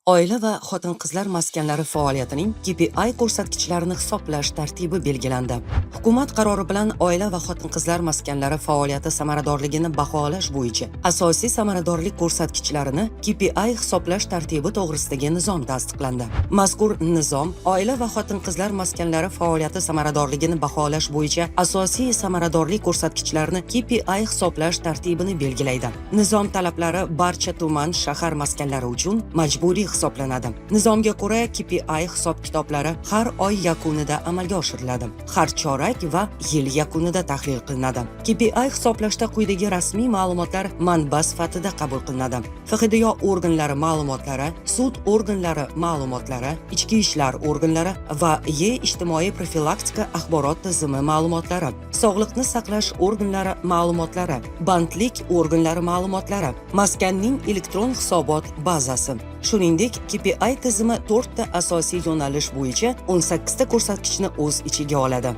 Oila va xotin-qizlar maskanlari faoliyatining KPI ko'rsatkichlarini hisoblash tartibi belgilandi. Hukumat qarori bilan oila va xotin-qizlar maskanlari faoliyati samaradorligini baholash bo'yicha asosiy samaradorlik ko'rsatkichlarini KPI hisoblash tartibi to'g'risidagi nizom tasdiqlandi. Mazkur nizom oila va xotin-qizlar maskanlari faoliyati samaradorligini baholash bo'yicha asosiy samaradorlik ko'rsatkichlarini KPI hisoblash tartibini belgilaydi. Nizom talablari barcha tuman, shahar maskanlari uchun majburiy hisoblanadi. Nizomga ko'ra KPI hisob-kitoblari har oy yakunida amalga oshiriladi. Har chorak va yil yakunida tahlil qilinadi. KPI hisoblashda quyidagi rasmiy ma'lumotlar manba sifatida qabul qilinadi. FHDYO organlari ma'lumotlari, sud organlari ma'lumotlari, ichki ishlar organlari va ijtimoiy profilaktika axborot tizimi ma'lumotlari, sog'liqni saqlash organlari ma'lumotlari, bandlik organlari ma'lumotlari, maskanning elektron hisobot bazasi. Shuningdek, KPI tizimi 4 ta asosiy yo'nalish bo'yicha 18 ta ko'rsatkichni o'z ichiga oladi.